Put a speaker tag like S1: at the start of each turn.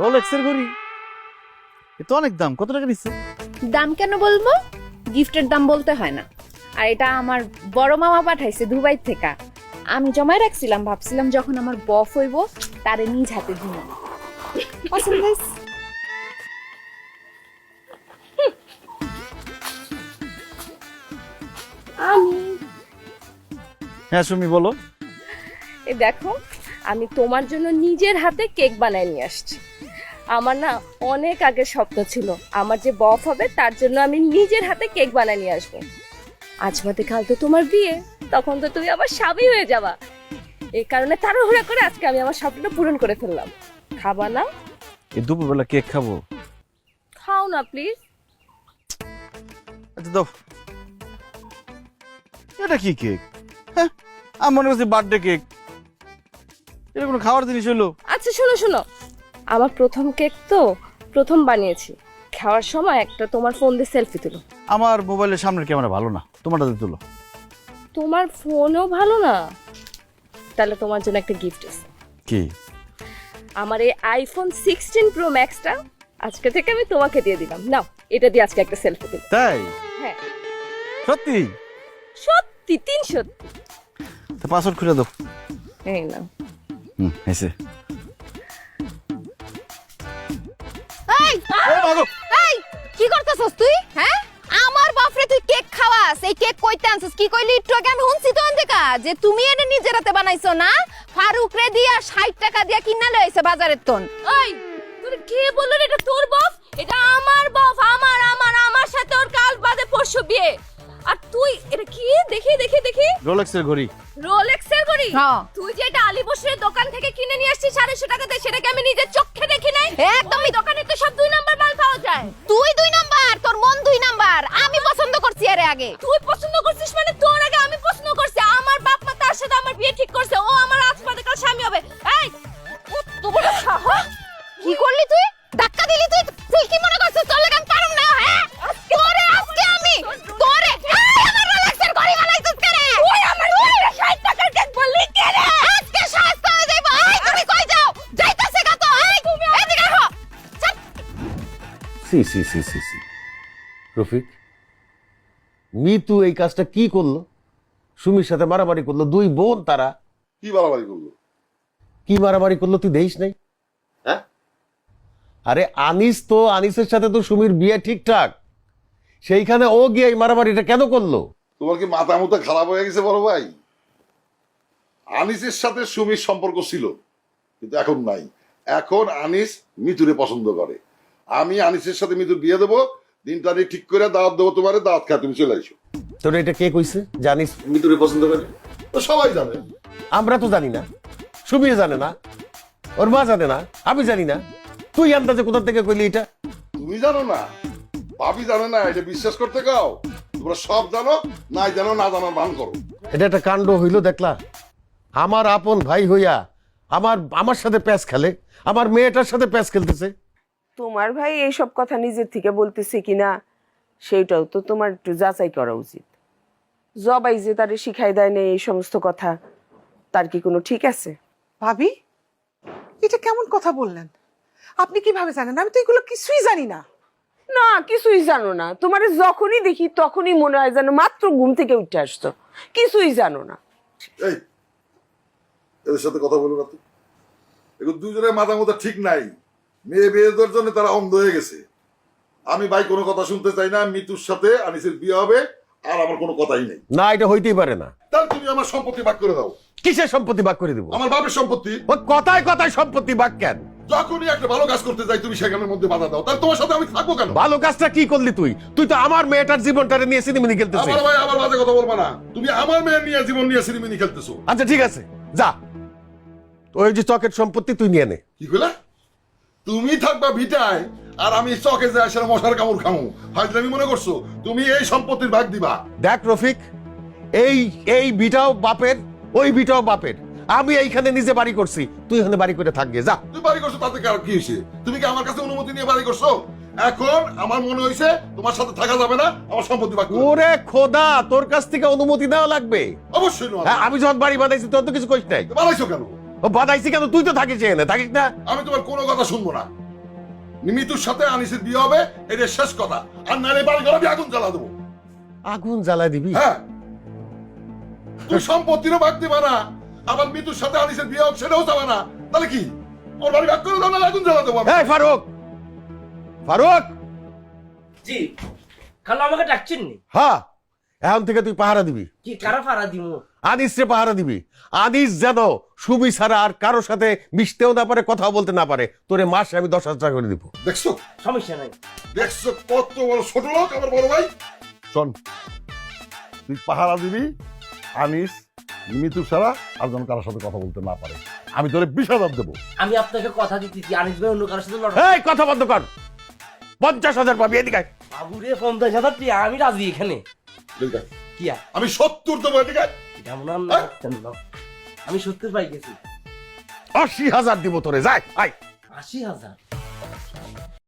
S1: রোলেক্সের ঘড়ি, এ তো অনেক দাম। কত টাকা নিচ্ছে?
S2: দাম কেন বলবো, গিফটের দাম বলতে হয় না। আর এটা আমার বড় মামা পাঠাইছে দুবাই থেকে। আমি জমায় রাখছিলাম, ভাবছিলাম যখন আমার বফ হইব তারে নিজ হাতে দিব। পছন্দ হয়েছে? আমি
S1: হ্যাঁ সুমি বলো।
S3: এই দেখো, আমি তোমার জন্য নিজের হাতে কেক বানায় নিয়ে আসছি। আমার না অনেক আগের স্বপ্ন ছিল আমার যে বফ হবে তার জন্য আমি নিজের হাতে কেক বানায় নিয়ে আসবো। আজ বাদে কাল তো তোমার বিয়ে, তখন তো তুমি আমার স্বামী হয়ে যাবা। এই কারণে তাড়াহুড়া করে আজকে আমি আমার স্বপ্নটা পূরণ করে ফেললাম। খাবা না?
S1: এই দুপুরবেলা কেক খাবো?
S3: খাও না প্লিজ।
S1: আচ্ছা দাও। এটা কি কেক? হ্যাঁ আমি মনে করছি বার্থডে কেক। এটা কোনো খাওয়ার জিনিস হলো?
S3: আচ্ছা শোনো শোনো, আমার প্রথম কেক তো প্রথম বানিয়েছি। খাওয়ার সময় একটা তোমার ফোন দিয়ে সেলফি তুলো।
S1: আমার মোবাইলের সামনের ক্যামেরা ভালো না, তোমারটা দিয়ে তুলো।
S3: তোমার ফোনও ভালো না? তাহলে তোমার জন্য একটা গিফট আছে।
S1: কি?
S3: আমার এই আইফোন 16 প্রো ম্যাক্সটা আজকে থেকে আমি তোমাকে দিয়ে দিলাম। নাও, এটা দিয়ে আজকে একটা সেলফি তুলো।
S1: তাই?
S3: হ্যাঁ
S1: সত্যি?
S3: সত্যি, 3 সত্যি।
S1: তো পাসওয়ার্ড খুলে দাও।
S3: এই নাও।
S1: হয়েছে।
S2: এই এই কি করতেছস তুই? হ্যাঁ আমার বাপরে তুই কেক খাওয়াস। এই কেক কইতে আনছস? কি কইলি একটু আগে? আমি শুনছি তো অন্ধেকা যে তুমি এটা নিজের হাতে বানাইছো না? ফারুক রে দিয়া 60 টাকা দিয়া কিনা লইছে বাজারের তন।
S3: ওই তুই কে বললি এটা তোর বফ? এটা আমার বফ। আমার সাথে ওর কাল বাদে পরশু বিয়ে। আর তুই এটা কি? দেখি দেখি দেখি।
S1: রোলেক্সের ঘড়ি।
S3: রোলেক্সের ঘড়ি?
S2: হ্যাঁ।
S3: তুই যে এটা আলী বসরের দোকান থেকে কিনে নিয়ে আসছিস 250 টাকাতে, সেটাকে আমি নিজের চোখে দেখি নাই।
S2: একদমই।
S3: ওই দোকানে তো সব 2 নাম্বার মাল পাওয়া যায়।
S2: তুই 2 নাম্বার, তোর মন 2 নাম্বার। আমি পছন্দ করছি এর আগে।
S3: তুই পছন্দ করছিস মানে তোর আগে আমি পছন্দ করছি। আমার বাপ মা তার সাথে আমার বিয়ে ঠিক করছে। ও আমার আজবাদে কাল স্বামী হবে। এই কত বড় সাহস!
S2: কি করলি তুই? ধাক্কা দিলি তুই? তুই কি মনে করছিস তোর লাগি আমি পারুম না? হ্যাঁ তোরে আজকে আমি তোরে আমার রোলেক্সের ঘড়ি বানাইছিস কেন?
S3: তুই আমার 60 টাকার কেক বললি কেন?
S2: আজকে শাস্তি হয়ে যাইবো। এই তুমি কই যাও? যাইতাছে গা তো। এই তুমি এদিকে আসো।
S4: সি সি সি সি সি রফিক, মিতু এই কাজটা কি করলো? সুমির সাথে মারামারি করলো, 2 বোন তারা।
S5: কি বাড়াবাড়ি করলো?
S4: কি মারামারি করলো তুই দেখিস নাই?
S5: হ্যাঁ?
S4: আরে আনিসের সাথে তো সুমির বিয়ে ঠিকঠাক, সেইখানে ও গিয়ে এই মারামারিটা কেন করলো?
S5: তোমার কি মাথা মুথা খারাপ হয়ে গেছে বড় ভাই? আনিসের সাথে সুমির সম্পর্ক ছিল, কিন্তু এখন নাই। এখন আনিস মিতুরে পছন্দ করে। আমি আনিসের সাথে মিতুর বিয়ে দেবো, দিন তারিখ ঠিক করে দাওয়াত দেবো, তোমার দাওয়াত খা, তুমি চলে আইসো।
S4: তোর এটা কে কইছে জানিস
S5: মিতুরে পছন্দ করে? তো সবাই জানে।
S4: আমরা তো জানি না, সুমিও জানে না, ওর মা জানে না, আমি জানি না। তুই আন্দাজে কোথা থেকে কইলি এটা?
S5: তুমি জানো না, ভাবি জানে না, এটা বিশ্বাস করতে গাও। তোমরা সব জানো, নাই জানো, না জানো ভান করো।
S4: এটা একটা কাণ্ড হইল দেখলা? আমার আপন ভাই হইয়া আমার সাথে প্যাচ খেলে, আমার মেয়েটার সাথে প্যাচ খেলতেছে।
S6: তোমার ভাই এইসব কথা নিজের থেকে বলতেছে কিনা সেইটাও তো তোমার একটু যাচাই করা উচিত। জবাই যে তারে শিখাই দেয় না এই সমস্ত কথা, তার কি কোনো ঠিক আছে?
S7: ভাবি, এটা কেমন কথা বললেন? আপনি কিভাবে জানেন? আমি তো এগুলো কিছুই জানি না।
S6: না, কিছুই জানো না। তোমারে যখনই দেখি তখনই মনে হয় যেন মাত্র ঘুম থেকে উঠে আসছো, কিছুই জানো না।
S5: এই এদের সাথে কথা বলো না তো। এগুলো দুজনের মাথা মতো ঠিক নাই। মেয়ে বিয়েদের জন্য তারা অন্ধ হয়ে গেছে। আমি ভাই কোনো কথা শুনতে চাই না। মিতুর সাথে আনিসের বিয়ে হবে, আর আমার কোনো কথাই নেই।
S4: না, এটা হইতেই পারে না।
S5: তাহলে তুমি আমার সম্পত্তি ভাগ করে দাও।
S4: কিসের সম্পত্তি ভাগ করে দিব?
S5: আমার বাপের সম্পত্তি।
S4: ও কথায় কথায় সম্পত্তি ভাগ কেন?
S5: যখনই একটা ভালো কাজ করতে যাই তুমি সেখানের মধ্যে বাধা দাও। তাহলে তোমার সাথে আমি থাকবো কেন?
S4: ভালো কাজটা কি করলি তুই? তুই তো আমার মেয়েটার জীবনটারে নিয়ে সিনেমিনি খেলতেছিস।
S5: আমার ভাই আবার বাজে কথা বলবা না। তুমি আমার মেয়ের নিয়ে জীবন নিয়ে সিনেমিনি খেলতেছো।
S4: আচ্ছা ঠিক আছে, যা, ওই যে চকের সম্পত্তি তুই নিয়ে নে।
S5: কি কইলা? তুমি থাকবা ভিটায় আর আমি চকে যাই সেটা মশার কামড় খামু। ফাজলামি মনে করছো? তুমি এই সম্পত্তির ভাগ দিবা।
S4: দেখ রফিক, এই বিটাও বাপের, ওই বিটাও বাপের। আমি এইখানে নিজে বাড়ি করছি, তুই এখানে বাড়ি করে থাকবে, যা।
S5: তুমি বাড়ি করছো তাতে কি হয়েছে? তুমি কি আমার কাছে অনুমতি নিয়ে বাড়ি করছো? এখন আমার মনে হয়েছে তোমার সাথে থাকা যাবে না, আমার সম্পত্তি ভাগ করে দাও।
S4: ওরে খোদা, তোর কাছ থেকে অনুমতি দেওয়া লাগবে?
S5: অবশ্যই নয়।
S4: হ্যাঁ, আমি যখন বাড়ি বানাইছি তোর তো কিছু কইস নাই।
S5: বানাইছো কেন?
S4: ও বাদাইছি কেন? তুই তো থাকিস এখানে, থাকিস না?
S5: আমি তোমার কোনো কথা শুনবো না। মিতুর সাথে আনিসের বিয়ে হবে, এটা শেষ কথা। আর নাহলে বাড়ি ঘরে আমি আগুন জ্বালা দেবো।
S4: আগুন জ্বালায় দিবি?
S5: হ্যাঁ, তুই সম্পত্তিরও ভাগ দিবা না, আবার মিতুর সাথে আনিসের বিয়ে হোক সেটাও যাবে না। তাহলে কি ওর বাড়ি ভাগ করে দাও, না আগুন জ্বালা দেবো আমি।
S4: এই ফারুক, ফারুক!
S8: জি খালো আমাকে ডাকছেন নি?
S4: হ্যাঁ, এখন থেকে তুই পাহারা দিবি।
S8: কি কারা ফাড়া দিমু?
S4: আনিসরে পাহারা দিবি। আনিস যেন সুমি ছাড়া আর কারোর সাথে মিশতেও না পারে, কথা বলতে না পারে। তোরে মাসে আমি 10,000 টাকা করে দিব।
S5: দেখছো
S8: সমস্যা নাই।
S5: দেখছো কত বড় ছোট লোক আমার বড় ভাই।
S9: শোন, তুই পাহারা দিবি আনিস মিতু ছাড়া আর যেন কারোর সাথে কথা বলতে না পারে। আমি তোরে 20,000 দেবো।
S8: আমি আপনাকে কথা দিতেছি আনিস ভাই অন্য কারোর সাথে লড়াই।
S4: এই কথা বন্ধ কর। 50,000 পাবি, এদিকে আয়।
S8: বাবুরে 50,000 টিয়া আমি রাজি এখানে।
S5: এদিকে আয়।
S8: কি আর
S5: আমি 70 দেবো, এদিকে আয়।
S8: এটা মনে হয় না করতেন না। আমি 70 পাই গেছি।
S4: 80,000 দিব তোরে, যাই আয়।
S8: 80,000